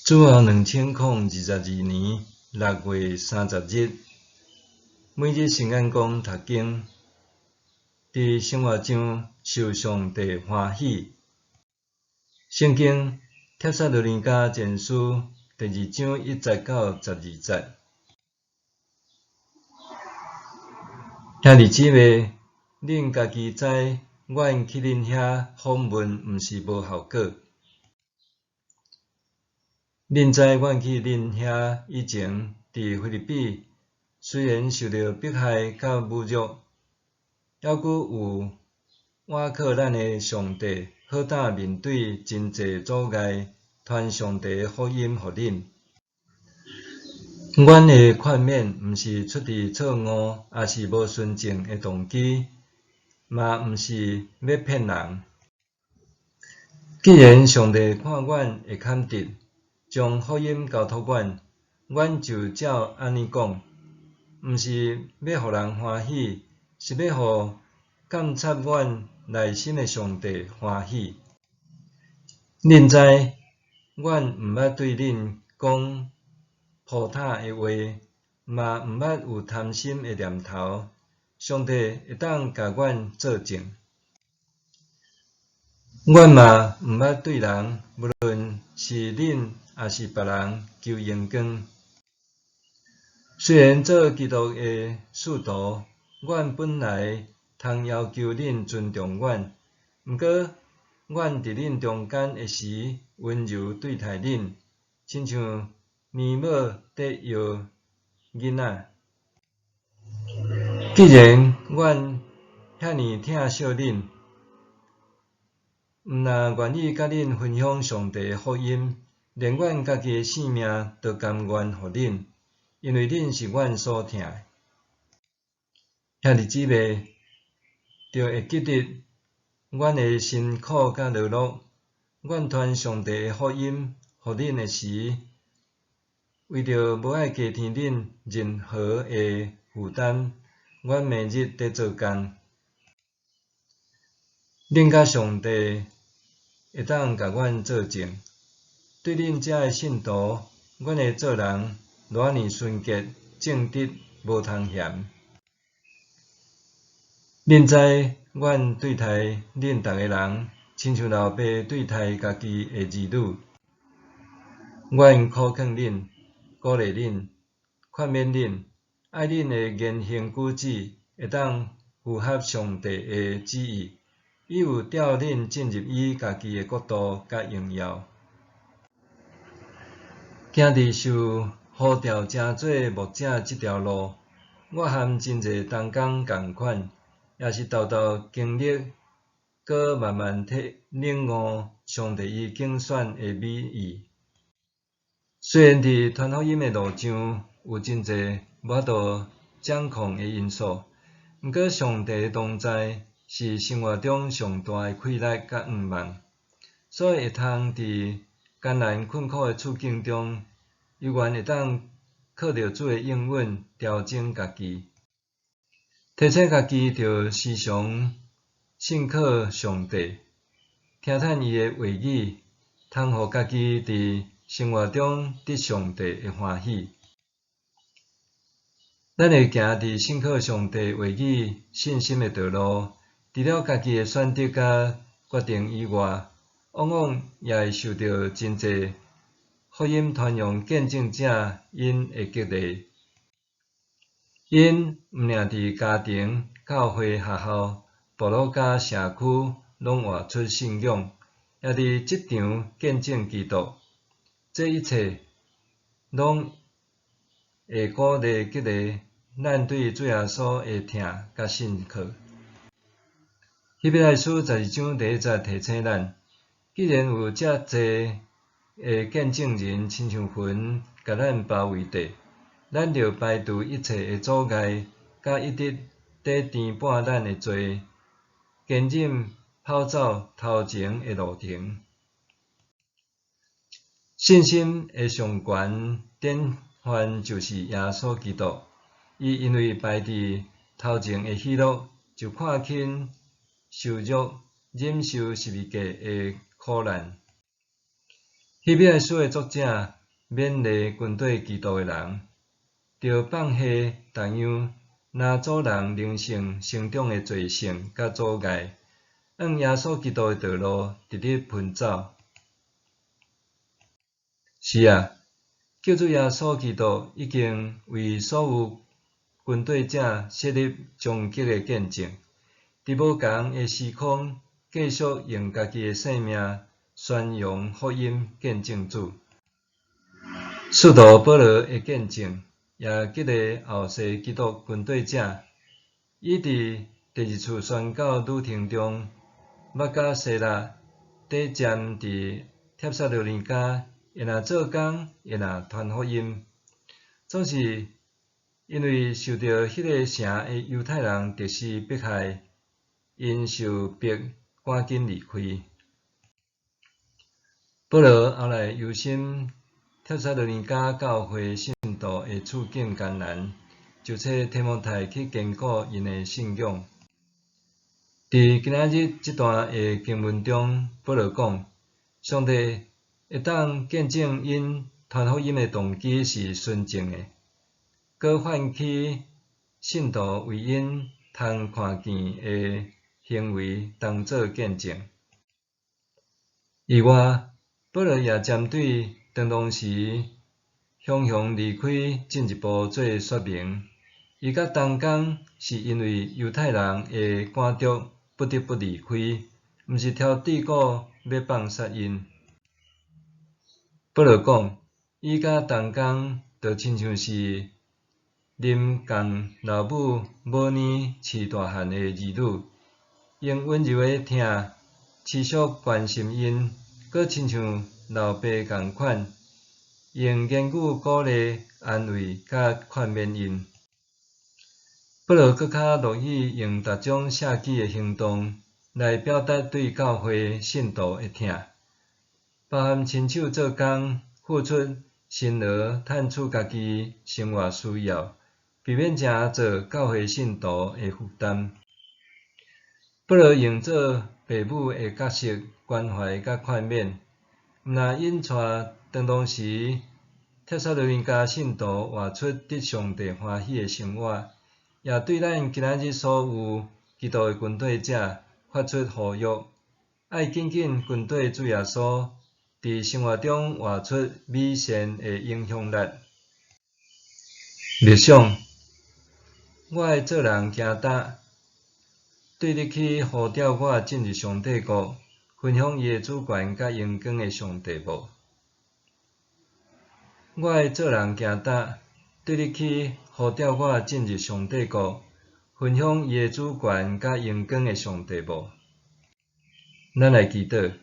主后2022年6月30日，每日圣眼光读经，伫生活中受上帝欢喜。圣经帖撒罗尼迦前书第2章1节到12节。兄弟姊妹，恁家己知，阮去恁遐访问，毋是无效果。恁知阮去恁遐以前，伫菲律宾，虽然受到迫害甲侮辱，还阁有倚靠咱的上帝，好胆面对真济阻碍，传上帝的福音互恁。阮的劝勉，毋是出于错误，也是无纯正的动机，嘛毋是要骗人。既然上帝看阮会坎得，将福音交托阮，阮就照安尼讲，毋是要互人欢喜，是要互监察阮内心的上帝欢喜。恁知，阮毋捌对恁讲扑塔的话，嘛毋捌有贪心的念头。上帝会当甲阮作证。阮嘛毋捌对人，无论是恁也是别人，求荣光。虽然做基督的使徒，阮本来通要求恁尊重阮，毋过阮伫恁中间的时，温柔对待恁，亲像年母在摇囡仔。既然阮遐尼疼惜恁，毋但愿意甲恁分享上帝的福音，连阮家己的性命都甘愿互恁，因为恁是阮所疼的。兄弟姊妹，着会记得阮的辛苦甲劳碌，阮传上帝的福音互恁的时，为着无爱加添恁任何的负担，阮每日在做工。恁甲上帝会当甲阮作证，对恁遮的信徒，阮会做人偌尼纯洁、正直，无通嫌。恁知，阮对待恁逐个人，亲像老爸对待家己的儿女。阮苦劝恁，鼓励恁，劝勉恁，爱恁的言行举止会当符合上帝的旨意，伊有调恁进入伊家己的国度甲荣耀。行伫受呼召真做牧者即条路，我含真侪同工共款，也是豆豆经历，搁慢慢领悟上帝伊竞选的美意。虽然伫传福音的路上有真侪无法度掌控的因素，毋过上帝的同在是生活中上大的气力甲愿望，所以会通伫艰难困苦的处境中，犹原会当靠着主的应允调整家己，提醒家己着时常信靠上帝，听趁伊的话语，通互家己伫生活中得上帝的欢喜。咱会行伫信靠上帝话语信心的道路，除了家己的选择甲决定以外，往往也会受到真济福音传扬见证者因的激励。因毋领伫家庭、教会、学校、部落甲社区，拢活出信仰，也伫职场见证基督。这一切，拢会鼓励激励咱对主耶稣的疼甲信靠。希伯来书12章第1节提醒咱：既然有遮济的见证人，亲像云，甲咱包围着，咱着排除一切的阻碍，甲一直伫颠簸咱的罪，坚忍跑走头前的路程。信心的上悬典范就是耶稣基督，伊因为排伫头前的喜乐，就看轻受辱，忍受十字架的苦难。希伯来书的作者勉励军队基督诶人，着放下逐样拿阻人灵性成长诶罪性甲阻碍，按耶稣基督诶道路直直奔走。是啊，救主耶稣基督已经为所有军队者设立终极诶见证，伫无共诶时空继续用家己诶性命宣扬福音见证主。使徒保罗诶见证，也激励后世基督军队者，伊伫第二次宣教旅程中，捌甲希腊短暂伫帖撒罗尼迦，会若做工，会若传福音，总是因为受到迄个城诶犹太人敌视迫害，因受迫赶紧离开。保罗后来忧心帖撒罗尼迦教会信徒诶处境艰难，就找提摩太去坚固因诶信仰。伫今仔日这段诶经文中，保罗讲，上帝会当见证因传福音诶动机是纯正诶，搁唤起信徒为因通看见诶行为当作见证。以外，保罗也针对当时雄离开进一步做说明，伊甲同工是因为犹太人诶赶逐不得不离开，毋是挑帝国要放杀因。保罗讲，伊甲同工就亲像是临共老母母年饲大汉诶儿女，用温柔诶听，持续关心因，搁亲像老爸共款，用言语鼓励、安慰甲劝勉因。保罗搁较乐意用逐种舍己诶行动来表达对教会信徒诶疼，包含亲手做工、付出辛劳赚取家己生活需要，避免成做教会信徒诶负担。保罗用做父母诶角色关怀甲劝勉，毋但引带当时帖撒罗尼迦信徒活出得上帝欢喜诶生活，也对咱今仔日所有基督诶军队者发出呼吁，爱紧紧军队主耶稣，伫生活中活出美善诶影响力。默想，我爱做人行踏，对你去呼召我进入上帝国，分享伊诶主权甲荣光诶上帝无？我爱做人行踏，对你去呼召我进入上帝国，分享伊诶主权甲荣光诶上帝无？咱来祈祷，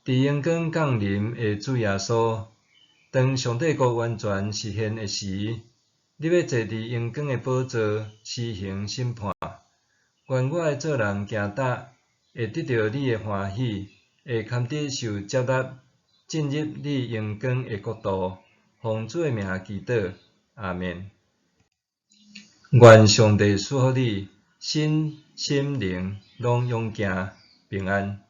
伫荣光降临诶主耶稣，当上帝国完全实现诶时，你要坐伫荣光诶宝座施行审判。愿我爱做人行踏，会得到你诶欢喜，会堪得受接纳，进入你荣光诶国度。奉主诶名祈祷，阿们。愿上帝赐福你，身心灵拢永行平安。